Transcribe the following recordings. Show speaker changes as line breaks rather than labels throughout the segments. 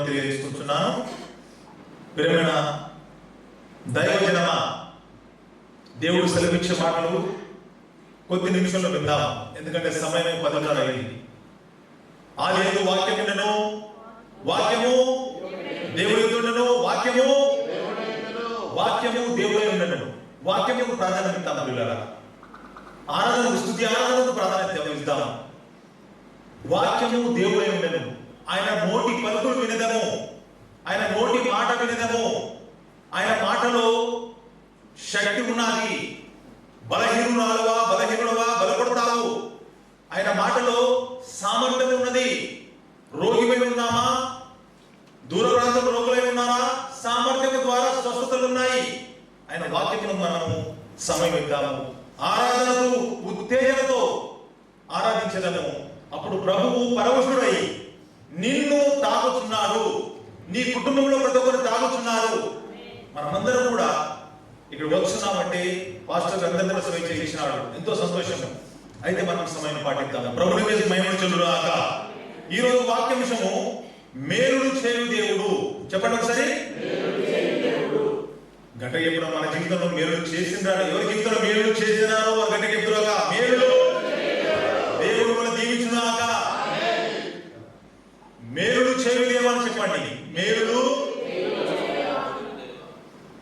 వందనములు తెలియజేసుకుంటున్నాను. ప్రియమైన దైవజనమా, దేవుడు సెలవిచ్చే మాటలు కొద్ది నిమిషంలో విందాం, ఎందుకంటే సమయం 10:30 అయింది. ఆదియందు వాక్యం ఉండెను, వాక్యము దేవుడితో ఉండెను, వాక్యము దేవుడై ఉండెను. వాక్యముకు ప్రాధాన్యత ఇద్దాం పిల్లరా. ఆరాధనకు, స్తుతి ఆరాధనకు ప్రాధాన్యత ఇద్దాం. వాక్యము దేవుడై ఉండెను. ఆయన నోటి పలుకులు వినదము, ఆయన నోటి మాట వినదము. ఆయన మాటలో శక్తి ఉన్నది. బలహీనుడవా బలపడతావు. ఆయన మాటలో సామర్థ్యం ఉన్నది. రోగిపై ఉన్నామా, దూర ప్రాంతం రోగులై ఉన్నారా, సామర్థ్యం ద్వారా స్వస్థతలు ఉన్నాయి. ఆయన వాక్యమును మనము సమయం ఇద్దాము. ఆరాధనకు ఉత్తేజనతో ఆరాధించదము. అప్పుడు ప్రభువు పరవశుడై నిన్ను తాగుతున్నాడు, నీ కుటుంబంలో ప్రతి ఒక్కరు తాగుతున్నారు. మనమందరం కూడా ఇక్కడ వచ్చున్నామంటే పాస్టర్ అందరినీ సమయం చేసినాడు, ఎంతో సంతోషం. అయితే మనం సమయం పాటిద్దాం. ప్రభుని మీద మహిమ చెల్లుగాక. ఈ రోజు వాక్యాంశము మేలును చేయు దేవుడు. చెప్పండి ఒకసారి. గట్టిగా చెప్పురా. మన జీవితంలో మేలును చేసిండ్రా? ఎవరి జీవితంలో మేలును చేసినారో వారు గట్టిగా చెప్తురాక. మేలును దేవుడు మన దీవించుగాక. మేలును చేయు దేవుడు అని చెప్పండి. మేలును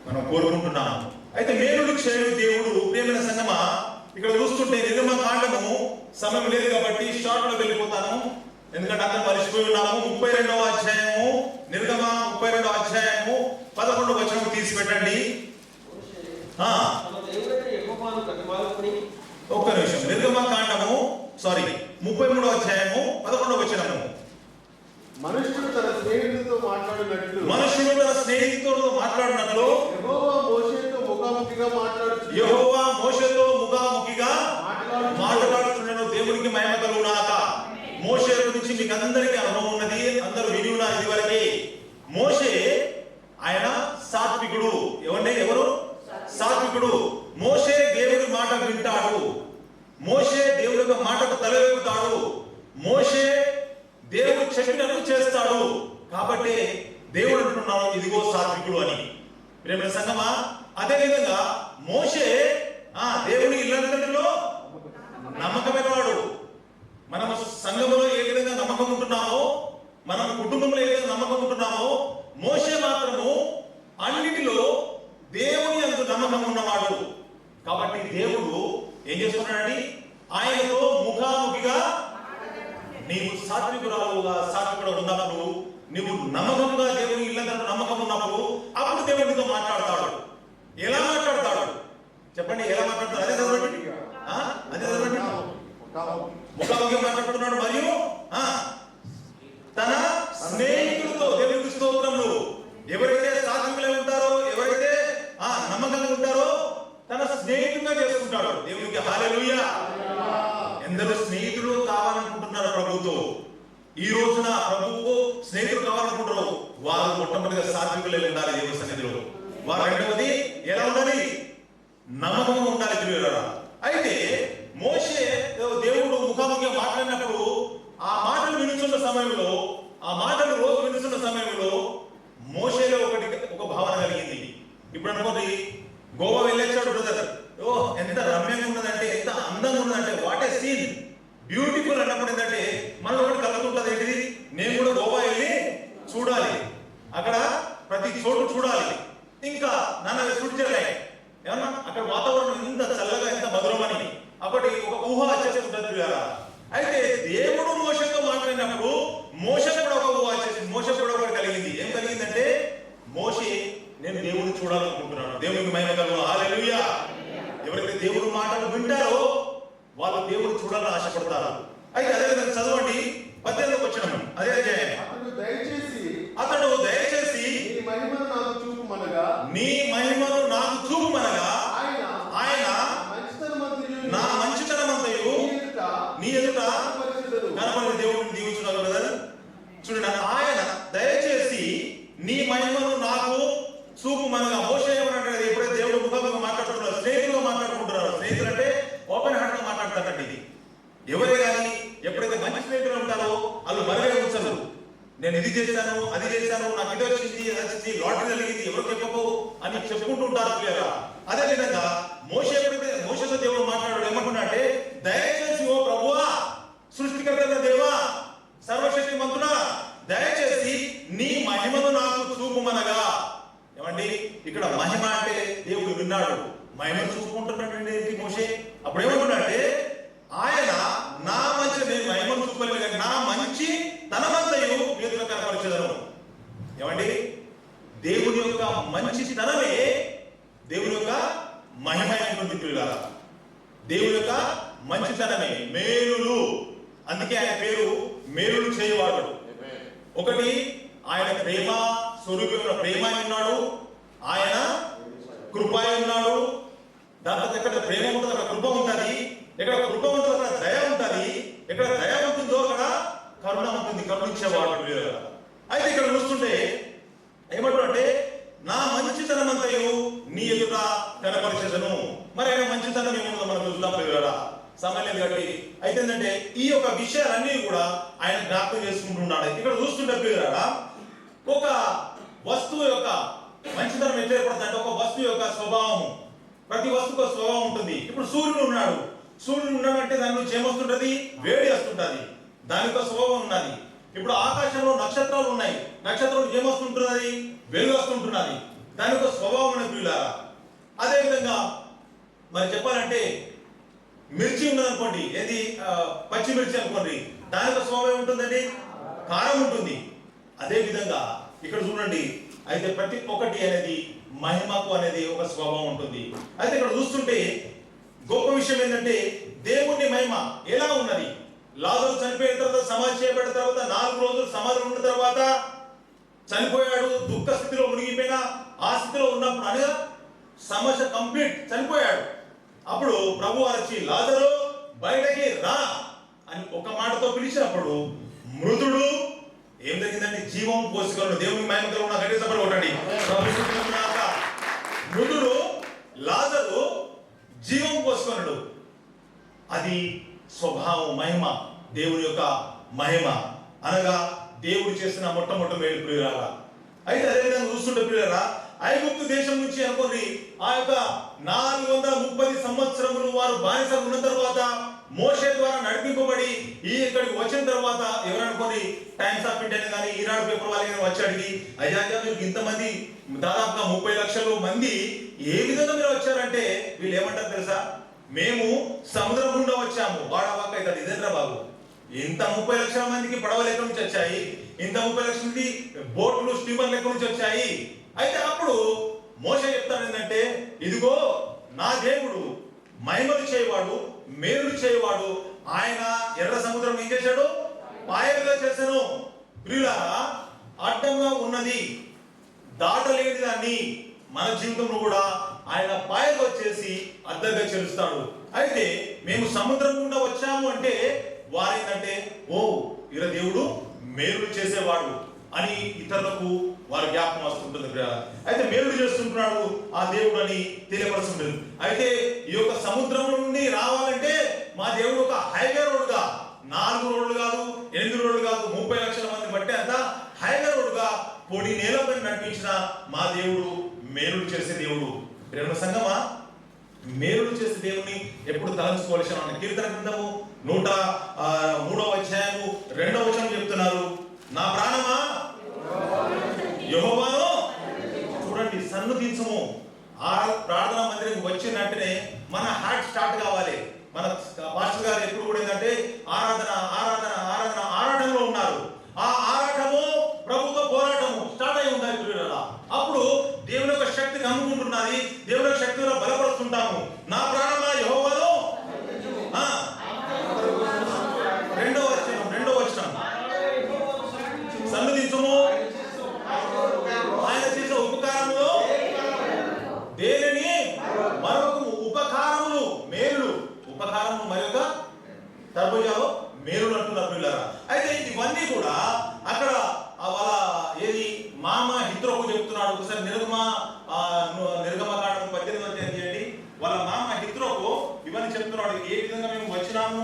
మనం కోరుకుంటున్నాం. అయితే మేలును చేయు దేవుడు. ప్రియమైన సంగమా, ఇక్కడ చూస్తుంటే నిర్గమకాండము సమయం లేదు కాబట్టి షార్ట్ లో వెళ్ళిపోతాను, ఎందుకంటే అందరం మర్చిపోయి ఉన్నాము. 32వ అధ్యాయము, నిర్గమ 32వ అధ్యాయము 11వ వచనం తీసి పెట్టండి. ఒక్క నిమిషం. నిర్గమకాండము 33వ అధ్యాయము 11వ వచనము.
మనుష్యుడు తన స్నేహితుడితో మాట్లాడినట్లు
యెహోవా మోషేతో ముఖాముఖిగా మాట్లాడుతున్నాడు. దేవునికి మహిమ కలుగుగాక. మోషే గురించి మీకు అందరికీ అనుభవం ఉన్నది, అందరూ విని ఉన్నారు ఇదివరకే. మోషే ఆయన సాత్వికుడు. ఎవరు సాత్వికుడు? మోషే దేవుడి మాట వింటాడు. మోషే దేవుడి యొక్క మాటకు తలవెక్కుతాడు. మోషే దేవుడు చెప్పినట్టు చేస్తాడు. కాబట్టి దేవుడు అంటున్నాడు, ఇదిగో సాత్వికుడు అని. ప్రేమ సంగమా, అదే విధంగా మోషే దేవుని ఇల్లంతటిలో నమ్మకమైన వాడు. మనము సంఘములో ఏ విధంగా నమ్మకం ఉంటున్నామో, మనం కుటుంబంలో ఏ విధంగా నమ్మకం ఉంటున్నామో, మోషే మాత్రము అన్నిటిలో దేవుని యందు నమ్మకం ఉన్నవాడు. కాబట్టి దేవుడు ఏం చేస్తున్నాడండి? ఆయనతో ముఖాముఖిగా నీవు సాత్వికుడు ఉన్నప్పుడు, నువ్వు నమ్మకంగా దేవుని ఇల్లంతా నమ్మకం ఉన్నప్పుడు, అప్పుడు దేవుడితో మాట్లాడతాడు. ఎలా మాట్లాడతాడు చెప్పండి? ఎలా మాట్లాడతాడు? అదే చదవండి. ముఖాముఖిగా మాట్లాడుతున్నాడు. మరియు తన స్నేహితులతో, దేవునికి స్తోత్రములు, ఎవరైతే సాత్వికులై ఉంటారో, ఎవరైతే నమ్మకంగా ఉంటారో తన స్నేహితులుగా చేసుకుంటాడు. దేవునికి హల్లెలూయా. ఎందరో స్నేహితులు కావాలనుకుంటున్నారు ప్రభుతో. ఈ రోజున ప్రభువుకు స్నేహితులు కావాలనుకుంటారు. వారు మొట్టమొదటిగా సాత్వికులై ఉండాలి దేవుని సన్నిధిలో. వారు రెండవది ఎలా ఉండాలి? నమ్మకంగా ఉండాలి ప్రియులారా. అయితే మోషే దేవుడు ముఖాముఖిగా మాట్లాడినప్పుడు ఆ మాటలు వినుచున్న సమయంలో, ఆ మాటలు రోజు వినుచున్న సమయంలో మోషేలో ఒక భావన కలిగింది. ఇప్పుడు అనుకోండి, గోవా వెళ్ళొచ్చాడు బ్రదర్. ఎంత రమ్యంగా ఉన్నదంటే, ఎంత అందంగా ఉన్నదంటే, వాట్ ఏ సీన్, బ్యూటిఫుల్ అన్నప్పుడు ఏంటంటే మనలో ఒకటి కలుగుతుంటది. ఏంటిది? నేను కూడా గోవా వెళ్ళి చూడాలి, అక్కడ ప్రతి చోటు చూడాలి. ఇంకా నన్ను స్విట్జర్లాండ్ ఏమన్నా అక్కడ వాతావరణం ఎంత చల్లగా, ఎంత మధురమని అప్పటి ఒక ఊహ వచ్చేస్తుంటది కదా. అయితే దేవుడు మోషతో మాట్లాడినప్పుడు మోష కూడా ఒక ఊహ వచ్చేసింది. మోష కూడా ఒకటి కలిగింది. ఏం కలిగిందంటే, మోషే నేను దేవుడిని చూడాలనుకుంటున్నాను. దేవునికి మహిమ కలుగును. హల్లెలూయా. ఎవరైతే దేవుడు మాటలు వింటారో వాళ్ళు దేవుడు చూడాలని ఆశపడతారు. అయితే అదే విధంగా చదవండి 18వ వచనం, అదే అధ్యాయం. అతడు దయచేసి నీ మహిమను నాకు చూపుమనగా ఆయన నా మంచితనమంతయు నీ ఎదుట కనపడి దేవుడిని దీవించున్నాడు కదా. చూడండి, ఆయన దయచేసి నీ మహిమను నాకు చూపుమనగా. మోషే ఏమన్నాడు? ఎప్పుడైతే దేవుడు ముఖంగా మాట్లాడుతున్నారు, స్నేహితులుగా మాట్లాడుకుంటున్నారు. స్నేహితులు అంటే ఓపెన్ హార్ట్ గా మాట్లాడతారండి. ఇది ఎవరే కానీ ఎప్పుడైతే మంచి స్నేహితులు ఉంటారో వాళ్ళు మరవే ఉంచరు. నేను ఇది చేశాను, అది చేశాను, నాకు ఇది వచ్చింది, అది వచ్చింది, లాటరీ జరిగింది, ఎవరు చెప్పకు అని చెప్పుకుంటూ ఉంటారు లేదా? అదే విధంగా మోషేతో దేవుడు మాట్లాడాడు, ఏమంటున్నాడంటే దయచేసి ఓ ప్రభువా, సృష్టికర్త దేవా, సర్వశక్తి మంతుడా, దయచేసి నీ మహిమను నాకు చూపుమనగా. ఏమండి, ఇక్కడ మహిమ అంటే దేవుడు విన్నాడు, మహిమను చూపుకుంటున్నాడండి మోషే. అప్పుడు ఏమంటున్నాడంటే ఆయన నా మంచి, నేను మహిమను చూపలేదు కానీ నా మంచి తనమంతయు మీదుగా కనపరచెదను. ఏమండి, దేవుని యొక్క మంచితనమే దేవుని యొక్క మహిమ అయినటువంటి పిల్లల, దేవుని యొక్క మంచితనమే మేలులు. అందుకే ఆయన పేరు మేలులు చేయవాడు. ఒకటి, ఆయన ప్రేమ స్వరూపంలో ప్రేమ ఉన్నాడు, ఆయన కృప ఉన్నాడు. దాంట్లో ఎక్కడ ప్రేమ ఉంటుంది అక్కడ కృప ఉంటుంది, ఎక్కడ కృప ఉంటుందో అక్కడ దయ ఉంటుంది, ఎక్కడ దయ ఉంటుందో అక్కడ కరుణ ఉంటుంది, కరుణించేవాడు. అయితే ఇక్కడ చూస్తుంటే ఏమంటాడంటే నా మంచితనం అంతయు నీ ఎదుట కనపరిచెదను. మరి ఆయన మంచితనం ఏముందో మనం చూద్దాం పిల్లరా, సమయం కాబట్టి. అయితే ఏంటంటే ఈ యొక్క విషయాలన్నీ కూడా ఆయన జ్ఞాపకం చేసుకుంటున్నాడు. ఇక్కడ చూస్తుంటే పిల్లరా, ఒక వస్తువు యొక్క మంచితనం ఎట్లా ఏర్పడుతుంది అంటే, ఒక వస్తువు యొక్క స్వభావం, ప్రతి వస్తువుకు స్వభావం ఉంటుంది. ఇప్పుడు సూర్యుడు ఉన్నాడు, సూర్యుడు ఉన్నాడంటే దాని నుంచి ఏమొస్తుంటది, వేడి వస్తుంటది, దాని యొక్క స్వభావం ఉన్నది. ఇప్పుడు ఆకాశంలో నక్షత్రాలు ఉన్నాయి, నక్షత్రం ఏమొస్తుంటున్నది, వెలుగు వస్తుంటున్నది, దాని యొక్క స్వభావం అనేది పిల్లారా. అదే విధంగా మరి చెప్పాలంటే మిర్చి ఉన్నదనుకోండి, ఏది పచ్చిమిర్చి అనుకోండి, దాని యొక్క స్వభావం ఉంటుందండి, కారం ఉంటుంది. అదే విధంగా ఇక్కడ చూడండి, అయితే ప్రతి ఒక్కటి అనేది మహిమకు అనేది ఒక స్వభావం ఉంటుంది. అయితే ఇక్కడ చూస్తుంటే గొప్ప విషయం ఏంటంటే దేవుని మహిమ ఎలా ఉన్నది. లాజరు చనిపోయిన తర్వాత, సమాధి చేయబడిన తర్వాత 4 రోజులు సమాధిలో ఉన్న తర్వాత చనిపోయాడు, దుఃఖ స్థితిలో మునిగిపోయిన ఆ స్థితిలో ఉన్నప్పుడు అనగా సమస్య కంప్లీట్ చనిపోయాడు. అప్పుడు ప్రభు వచ్చి లాజరు బయటకి రా అని ఒక మాటతో పిలిచినప్పుడు మృతుడు ఏం జరిగిందంటే జీవం పోసుకున్నాడు. దేవుని మహిమ కలుగున గట్టిగా కొట్టండి. మృతుడు లాజరు జీవం పోసుకున్నాడు. అది స్వభావం, మహిమ, దేవుని యొక్క మహిమ అనగా దేవుడు చేసిన మొట్టమొదటి మేలు ప్రియులారా. అయితే అదేవిధంగా చూస్తుంటే ప్రియులారా, ఐగుప్తు దేశం నుంచి అనుకోండి ఆ యొక్క 430 సంవత్సరములు వారు బానిస ఉన్న తర్వాత మోషే ద్వారా నడిపింపబడి ఈ ఇక్కడికి వచ్చిన తర్వాత ఎవరనుకోని టైమ్స్ ఆఫ్ ఇండియా కానీ ఈనాడు పేపర్ వాళ్ళకి వచ్చి అడిగి, అయ్యా మీరు ఇంతమంది దాదాపుగా 30 లక్షల మంది ఏ విధంగా మీరు వచ్చారంటే వీళ్ళు ఏమంటారు తెలుసా, మేము సముద్రం గుండా వచ్చాము. వాడవాక అవుతాడు, ఇదేంట్రా బాబు, ఇంత 30 లక్షల మందికి పడవలు ఎక్కడి నుంచి వచ్చాయి, ఇంత 30 లక్షల మంది బోట్లు స్టీమర్లు ఎక్కడి నుంచి వచ్చాయి. అయితే అప్పుడు మోషే చెప్తాడు ఏంటంటే, ఇదిగో నా దేవుడు మహిమలు చేయవాడు, మేలులు చేయవాడు, ఆయన ఎర్ర సముద్రం ఏం చేశాడు, పాయలుగా చేశాను. ప్రియులారా, అడ్డంగా ఉన్నది దాటలేని దాన్ని మన జీవితంలో కూడా ఆయన పాయగా వచ్చేసి అద్దగా చేరుస్తాడు. అయితే మేము సముద్రం గుండా వచ్చాము అంటే వారేంటంటే, ఓ ఇర దేవుడు మేలులు చేసేవాడు అని ఇతరులకు వారి జ్ఞాపకం వస్తుంటుంది. అయితే మేలులు చేస్తుంటున్నాడు ఆ దేవుడు అని తెలియపరుస్తుంటుంది. అయితే ఈ యొక్క సముద్రం నుండి రావాలంటే మా దేవుడు ఒక హైవే రోడ్డుగా, 4 రోడ్లు కాదు, 8 రోడ్లు కాదు, 30 లక్షల మంది బట్టే అంత హైవే రోడ్డుగా పొడి నేలపై నడిపించిన మా దేవుడు మేలులు చేసే దేవుడు. ప్రేమ సంగమా, మేలులు చేసే దేవుని ఎప్పుడు తలంచుకోవాల్సిన కీర్తన గ్రంథము 103వ అధ్యాయము 2వ వచనం చెప్తున్నారు, నా ప్రాణమా యెహోవాను చూడండి సన్నుతించుము. ఆ ప్రార్థనా మందిరం వచ్చిన వెంటనే మన హార్ట్ స్టార్ట్ కావాలి. మన పాస్టర్ గారు ఎప్పుడు కూడా ఏంటంటే ఆరాధన ఆరాధన ఆరాధన ఆరాటంలో ఉన్నారు. ఆ ఆరాటము ప్రభుత్వ పోరాటము స్టార్ట్ అయి ఉండాలి. అప్పుడు దేవుని యొక్క శక్తిని అందుకుంటున్నది, దేవుని యొక్క శక్తిలో బలపరుస్తుంటాము. నా ప్రాణమా యెహోవాను, రెండవ వచనం సన్నుతించుము, ఆయన చేసే ఉపకారములు దేనిని మరొక ఉపకారములు మేలు, ఉపకారము మరొక తర్బుజాలో మేలులు అంటున్నారు పిల్లరా. అయితే ఇవన్నీ కూడా అక్కడ వాళ్ళ ఏది మామ హిత్రోకు చెప్తున్నాడు. ఒకసారి నిర్గమకాండం 18వ అధ్యాయం చేయండి. వాళ్ళ మామ హిత్రోకు ఇవన్నీ చెప్తున్నాడు, ఏ విధంగా మేము వచ్చినాము,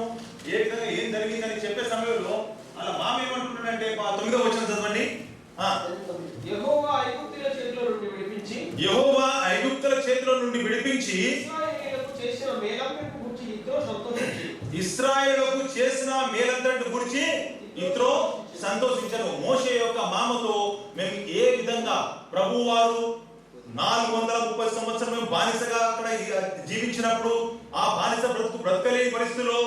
ఏ విధంగా ఏం జరిగిందని చెప్పే సమయంలో వాళ్ళ మామ ఏమంటున్నాడంటే 9వ వచనం చదవండి.
యెహోవా ఐగుప్తీయుల చేతిలో నుండి విడిపించి
యెహోవా ఐగుప్తుల చేతిలో నుండి విడిపించి
ఇశ్రాయేలీయులకు చేసిన మేలంతటిని గురించి ఇద్దరు సంతోషించి
ఇశ్రాయేలుకు చేసిన మేలంతటి గురించి ఇత్రో సంతోషించను. మోషే యొక్క మామతో మేము ఏ విధంగా ప్రభువారు 430 సంవత్సరం మేము బానిసగా అక్కడ జీవించినప్పుడు ఆ బానిస బ్రతకలేని పరిస్థితిలో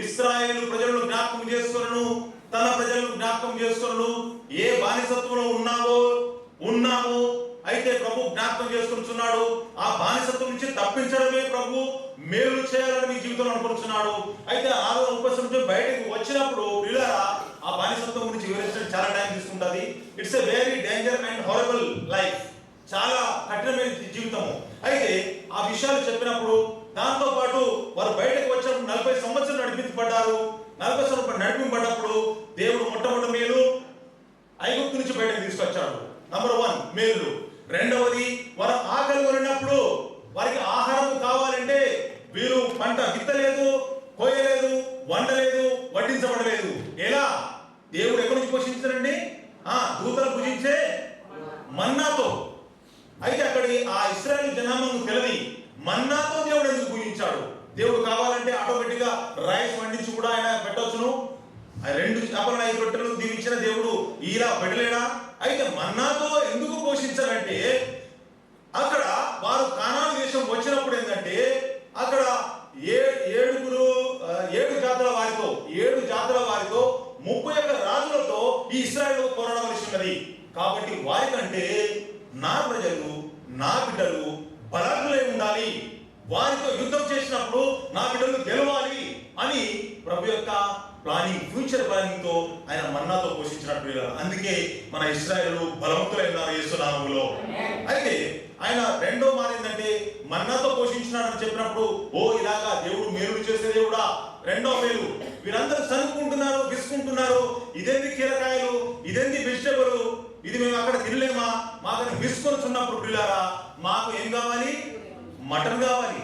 ఇశ్రాయేలు ప్రజలను జ్ఞాపకం చేసుకొనను, తన ప్రజలను జ్ఞాపకం చేసుకొనను. ఏ బానిసత్వంలో ఉన్నామో అయితే ప్రభు జ్ఞాపకం చేసుకుంటున్నాడు. ఆ బానిసత్వం నుంచి తప్పించడమే ప్రభు మేలు చేయాలని మీ జీవితంలో అనుకుంటున్నాడు. అయితే 630 సంవత్సరం బయటకు వచ్చినప్పుడు పిల్లరా ఆ బానిసత్వం గురించి వివరించడం చాలా టైం తీసుకుంటుంది. It's a very danger and horrible life, చాలా కఠినమైన జీవితము. అయితే ఆ విషయాలు చెప్పినప్పుడు దాంతో పాటు వారు బయటకు వచ్చినప్పుడు 40 సంవత్సరాలు నడిపించబడ్డారు. 40 సంవత్సరాలు నడిపించబడ్డప్పుడు దేవుడు మొట్టమొదటి మేలు ఐగుప్తు నుంచి బయటకు తీసుకొచ్చాడు. నంబర్ 1 మేలు. రెండవది వారు ఆకలి కొనినప్పుడు వారికి ఆహారం కావాలంటే వీరు పంట విత్తలేదు, కోయలేదు, వండలేదు, వడ్డించబడలేదు. ఎలా? దేవుడు ఎక్కడి నుంచి పోషించారండి? దూతలు పూజించే మన్నాతో. అయితే అక్కడి ఆ ఇశ్రాయేలు జనాంగం తెలియదు మన్నాతో దేవుడు ఎందుకు పూజించాడు. దేవుడు కావాలంటే ఆటోమేటిక్ గా రైస్ వండించి కూడా ఆయన పెట్టవచ్చును. 2 చేపలను 5 రొట్టెలు దీవించిన దేవుడు ఇలా పెట్టలేడా? అయితే మన్నాతో ఎందుకు పోషించాలంటే అక్కడ వారు కానాను దేశం వచ్చినప్పుడు ఏంటంటే అక్కడ 7 జాతుల వారితో 31 రాజులతో ఈ ఇశ్రాయేలు పోరాడవలసి ఉన్నది. కాబట్టి వారికంటే నా ప్రజలు నా బిడ్డలు బలములై ఉండాలి, వారితో యుద్ధం చేసినప్పుడు నా బిడ్డలు గెలవాలి అని ప్రభు యొక్క ప్లానింగ్, ఫ్యూచర్ ప్లానింగ్ తో ఆయన మన్నాతో పోషించినట్టు. అందుకే మన ఇశ్రాయేలు బలవంతులై ఉన్నారు యేసు నామములో. అయితే ఆయన రెండో మాట ఏంటంటే మన్నాతో పోషించినాడని చెప్పినప్పుడు ఇలాగా దేవుడు మేలు చేసే దేవుడా. రెండో మేలు, వీరందరూ సనుక్కుంటున్నారు, విసుకుంటున్నారు. ఇదేంది కీరకాయలు, ఇదేంది వెజిటబుల్, ఇది మేము అక్కడ తినలేమా? మాకు విసుకొచ్చున్నప్పుడు పిల్లారా మాకు ఏం కావాలి? మటన్ కావాలి.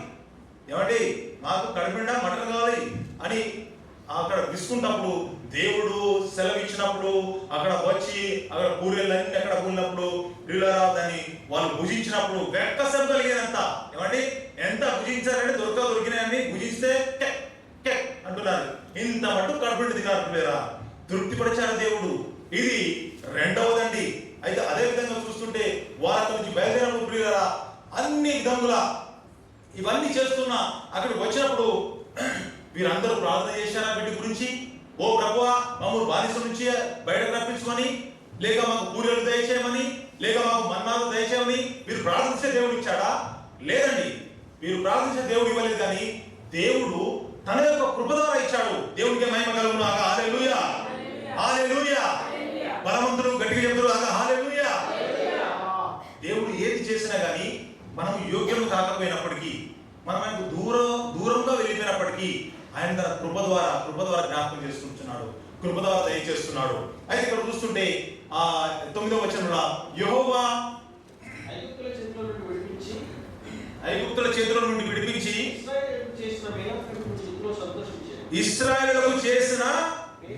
ఏమండి మాకు కడుపుండా మటన్ కావాలి అని అక్కడ విసుకున్నప్పుడు దేవుడు సెలవు ఇచ్చినప్పుడు అక్కడ వచ్చి అక్కడ పూరీలన్నీ అక్కడ కూలినప్పుడు పిల్లరా దాన్ని వాళ్ళు భుజించినప్పుడు వెక్కసం కలిగేదంత. ఏమండి ఎంత భుజించారంటే దొరికినాయని భుజిస్తే అంటున్నారు. ఇంత మటు కడుపుండి తిన్నారు పిల్లరా, తృప్తిపరిచారు దేవుడు. ఇది రెండవదండి. అయితే అదే విధంగా చూస్తుంటే వారి నుంచి బయలుదేరినప్పుడు పిల్లరా అన్ని విధములా ఇవన్నీ చేస్తున్నా అక్కడికి వచ్చినప్పుడు వీరందరూ ప్రార్థన చేశారా వీటి గురించి? ఓ ప్రభువా మమ్మల్ని బానిస నుంచి బయటకు రప్పించమని, లేక మాకు పూరీలు దయచేయమని, లేక మాకు మన్నాలు దయచేయమని మీరు ప్రార్థించే దేవుడు ఇచ్చాడా? లేదండి, మీరు ప్రార్థించే దేవుడు ఇవ్వలేదు. కానీ దేవుడు తన యొక్క కృప ద్వారా ఇచ్చాడు. దేవుడికి మహిమ కలుగును గాక. హల్లెలూయా, హల్లెలూయా. బలవంతుడు గట్టిగా చెప్తారు గాక. హల్లెలూయా. దేవుడు ఏది చేసినా కానీ మనం యోగ్యం కాకపోయినప్పటికీ, మనం ఆయనకు దూరంగా వెళ్ళిపోయినప్పటికీ ఆయన తన కృప ద్వారా జ్ఞాపకం చేసుకుంటున్నాడు, కృప ద్వారా దయచేస్తున్నాడు. అయితే ఇక్కడ చూస్తుంటే 9వ వచనంలో యెహోవా ఐగుప్తుల చేతుల నుండి విడిపించి ఇశ్రాయేలుకు చేసిన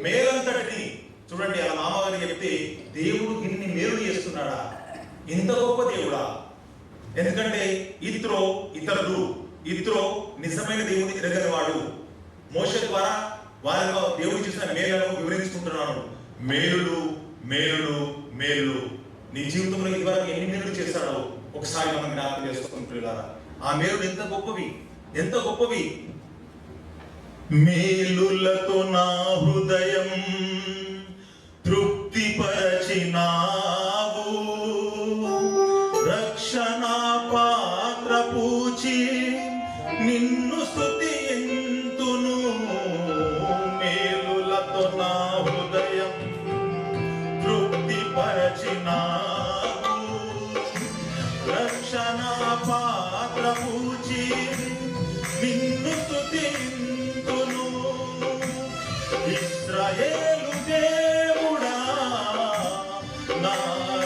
మేలంతటిని. చూడండి, అలా మామగారు చెప్తే దేవుడు ఇన్ని మేలు చేస్తున్నాడా? ఇంత గొప్ప దేవుడా? ఎందుకంటే ఇత్రో నిజమైన దేవుని ఎరగని వాడు. మోషే ద్వారా వారిలో దేవుడు చేసిన మేలును వివరించుకుంటున్నాడు. మేలులు మేలులు మేలులు. నీ జీవితంలో ఇదివరకు ఎన్ని మేలులు చేశాడో ఒకసారి మనం జ్ఞాపకం చేసుకుంటున్నారా? ఆ మేలులు ఎంత గొప్పవి. మేలులతో నా హృదయం తృప్తిపరచినావు, రక్షణ పాత్ర పూచి నిన్ను స్తుతింతును. మేలులతో నా హృదయం తృప్తిపరచినావు, రక్షణ పాత్ర పూచి నిన్ను స్తుతింతును. ఇశ్రాయేలు దేవుడా నా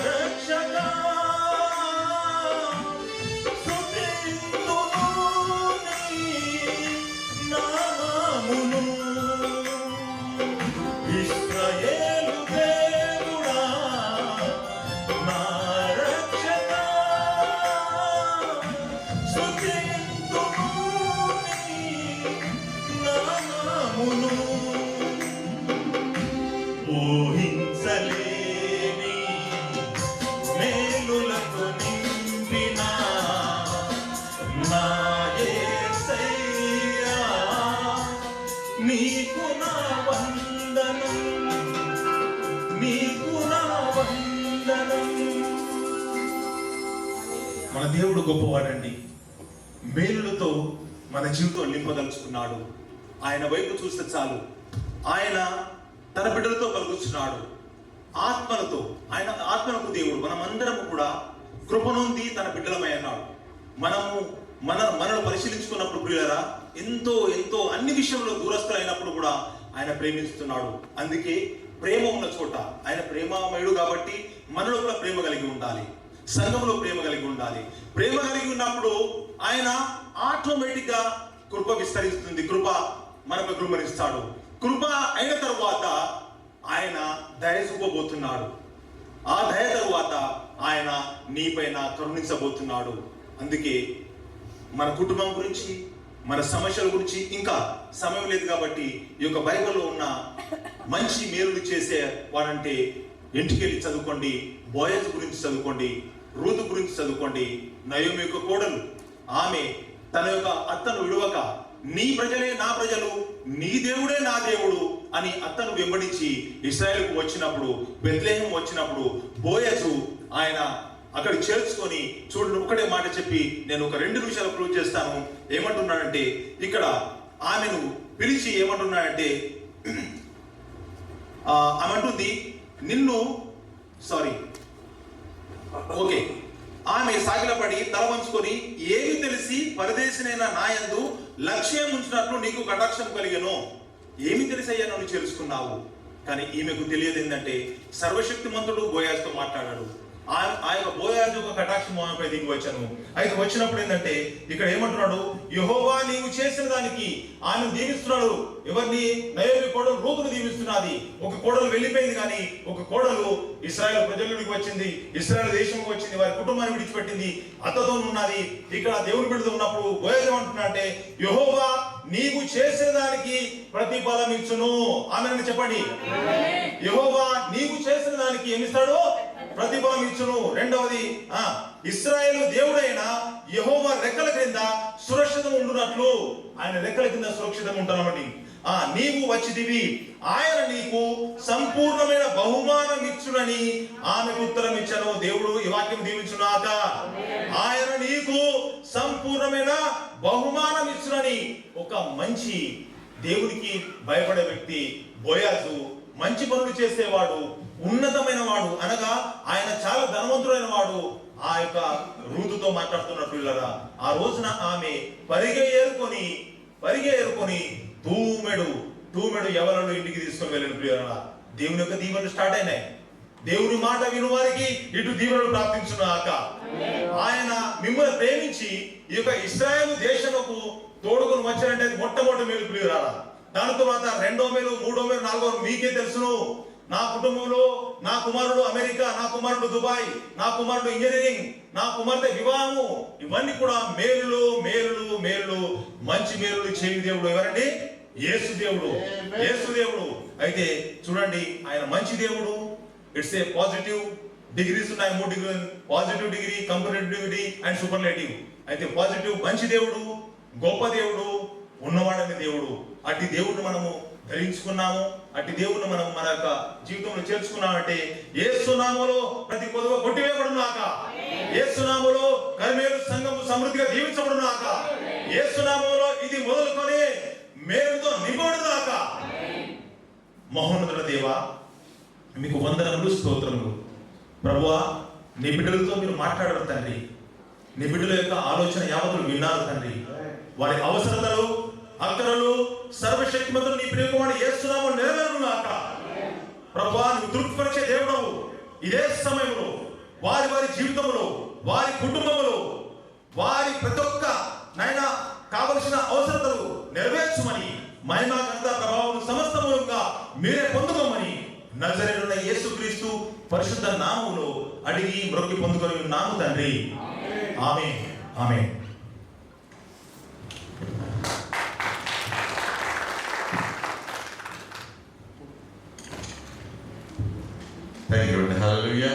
రక్షకా, స్తుతింతును నీ నామమును. ఇశ్రాయేలు దేవుడా నా మన దేవుడు గొప్పవాడండి. మేలులతో మన జీవితం నింపదలుచుకున్నాడు. ఆయన వైపు చూస్తే చాలు, ఆయన తన బిడ్డలతో పలుకుతున్నాడు. ఆత్మలతో, ఆయన ఆత్మలకు దేవుడు. మనమందరము కూడా కృపనుంది తన బిడ్డలమై అన్నాడు. మనను పరిశీలించుకున్నప్పుడు ప్రియులారా, ఎంతో ఎంతో అన్ని విషయంలో దూరస్తులైనప్పుడు కూడా ఆయన ప్రేమిస్తున్నాడు. అందుకే ప్రేమ ఉన్న చోట ఆయన ప్రేమమయుడు కాబట్టి మనలో కూడా ప్రేమ కలిగి ఉండాలి. సంఘంలో ప్రేమ కలిగి ఉండాలి. ప్రేమ కలిగి ఉన్నప్పుడు ఆయన ఆటోమేటిక్ గా కృప విస్తరిస్తుంది. కృప మనకు కృపనిస్తాడు. కృప అయిన తరువాత ఆయన దయ చూపబోతున్నాడు. ఆ దయ తరువాత ఆయన నీపైన కరుణించబోతున్నాడు. అందుకే మన కుటుంబం గురించి, మన సమస్యల గురించి ఇంకా సమయం లేదు కాబట్టి ఈ యొక్క బైబిల్లో ఉన్న మంచి మేలులు చేసే వాడంటే ఇంటికెళ్ళి చదువుకోండి. బోయజ్ గురించి చదువుకోండి, రూతు గురించి చదువుకోండి. నయోమి యొక్క కోడలు, ఆమె తన యొక్క అత్తను విడువక నీ ప్రజలే నా ప్రజలు, నీ దేవుడే నా దేవుడు అని అత్తను వెంబడించి ఇశ్రాయేలుకు వచ్చినప్పుడు, బెత్లెహేము వచ్చినప్పుడు బోయజు ఆయన అక్కడ చేర్చుకొని, చూడండి ఒకటే మాట చెప్పి నేను ఒక 2 నిమిషాలు క్లోజ్ చేస్తాను. ఏమంటున్నాడంటే ఇక్కడ ఆమెను పిలిచి ఏమంటున్నాడంటే ఆమె అంటుంది ఆమె సాగిలపడి తల వంచుకొని, ఏమి తెలిసి పరదేశినైన నాయందు లక్ష్యం ఉంచినట్లు నీకు కటాక్షం కలిగెను. ఏమి తెలిసి అయ్యా నన్ను చేర్చుకున్నావు. కానీ ఈమెకు తెలియదు ఏంటంటే సర్వశక్తిమంతుడు బోయాజుతో మాట్లాడాడు. ఆ యొక్క బోయాజు ఒక కటాక్షం ఆమెపై దిగి వచ్చాను. అయితే వచ్చినప్పుడు ఏంటంటే ఇక్కడ ఏమంటున్నాడు, యెహోవా నీవు చేసిన దానికి ఆమె దీవిస్తున్నాడు. ఎవరిని? నయోమి కోడలు రూతును దీవిస్తున్నది. ఒక కోడలు వెళ్ళిపోయింది, కానీ ఒక కోడలు ఇశ్రాయేలు ప్రజలకి వచ్చింది, ఇశ్రాయేలు దేశంకి వచ్చింది, వారి కుటుంబాన్ని విడిచిపెట్టింది, అత్తతో ఉన్నది. ఇక్కడ దేవుని బిడ్డతో ఉన్నప్పుడు బోయాజు ఏమంటున్నాడంటే, యెహోవా నీవు చేసిన దానికి ప్రతిఫలం ఇచ్చును. ఆమెను చెప్పండి. యెహోవా నీవు చేసిన దానికి ఏమిస్తాడు? ప్రతిఫలం ఇచ్చును. రెండవది, ఇశ్రాయేలు దేవుడైన యెహోవా రెక్కల క్రింద సురక్షితం ఉండునట్లు, ఆయన రెక్కల కింద సురక్షితం ఉంటానమండి. నీవు వచ్చిదివి, ఆయన నీకు సంపూర్ణమైన బహుమానం ఇచ్చునని ఆమెకు ఉత్తరం ఇచ్చాను. దేవుడు ఈ వాక్యం దీవించునాక. ఆయన నీకు సంపూర్ణమైన బహుమానం ఇచ్చునని. ఒక మంచి దేవునికి భయపడే వ్యక్తి బోయాజు, మంచి పనులు చేసేవాడు, ఉన్నతమైన వాడు, అనగా ఆయన చాలా ధనవంతుడైన వాడు. ఆ యొక్క రూతుతో మాట్లాడుతున్నట్టు పిల్లరా, ఆ రోజున ఆమె పరిగె ఏరుకొని తూమెడు ఎవరో ఇంటికి తీసుకొని వెళ్ళిన పిల్లరా. దేవుని యొక్క దీవెనలు స్టార్ట్ అయినాయి. దేవుని మాట విను వారికి ఇటు దీవెనలు ప్రాప్తించుగాక. ఆయన మిమ్మల్ని ప్రేమించి ఈ యొక్క ఇశ్రాయేలు దేశముకు తోడుకొని వచ్చారంటే అది మొట్టమొదటి మేలు పిల్లరా. దాని తర్వాత 2వ మేలు, 3వ మేలు, 4వ మేలు మీకే తెలుసును. నా కుటుంబంలో నా కుమారుడు అమెరికా, నా కుమారుడు దుబాయ్, నా కుమారుడు ఇంజనీరింగ్, నా కుమార్తె వివాహము, ఇవన్నీ కూడా మేలులు మేలులు మేలులు. మంచి మేలులు చేయు దేవుడు ఎవరండి? యేసు దేవుడు. యేసు దేవుడు. అయితే చూడండి, ఆయన మంచి దేవుడు. ఇట్స్ ఏ పాజిటివ్ డిగ్రీస్ ఉన్నాయి, 3 డిగ్రీలు. Positive degree, comparative degree and superlative. అయితే పాజిటివ్ మంచి దేవుడు, గొప్ప దేవుడు, ఉన్నవాడని దేవుడు. అట్టి దేవుడు మనము ధరించుకున్నాము. అట్టి దేవుడు మనం మన యొక్క జీవితంలో చేర్చుకున్నామంటే యేసు నామములో ప్రతి కొదువ కొట్టివేయబడునాక, యేసు నామములో కర్మేలు సంఘము సమృద్ధిగా దీవించబడునాక, యేసు నామములో ఇది మొదలుకొని మేలుతో నింపబడునాక. మహోన్నతుల దేవా, మీకు వందనములు, స్తోత్రములు. ప్రభువా, నీ బిడ్డలతో మీరు మాట్లాడారు తండ్రి. నీ బిడ్డల యొక్క ఆలోచన యావత్తులు విన్నారు తండ్రి. వారి అవసరతలు, అక్కరలు సర్వశక్తిమంతుడు నీ ప్రియకుమారుడు యేసు నామములో నెరవేరుగాక. ప్రభువా, నువ్వు తృప్తిపరిచే దేవుడవు. ఇదే సమయంలో వారి వారి జీవితంలో, వారి కుటుంబంలో, వారి ప్రతి ఒక్క నాయన కావలసిన అవసరతలు నెరవేర్చమని, మహిమ ఘనత ప్రభావం సమస్తముగా మీరే పొందుకోమని నజరేయుడైన యేసుక్రీస్తు పరిశుద్ధ నామములో అడిగి మ్రొక్కి పొందుకొని ఉన్నాము తండ్రి. ఆమేన్. ఆమేన్.
Thank you, Lord. Hallelujah.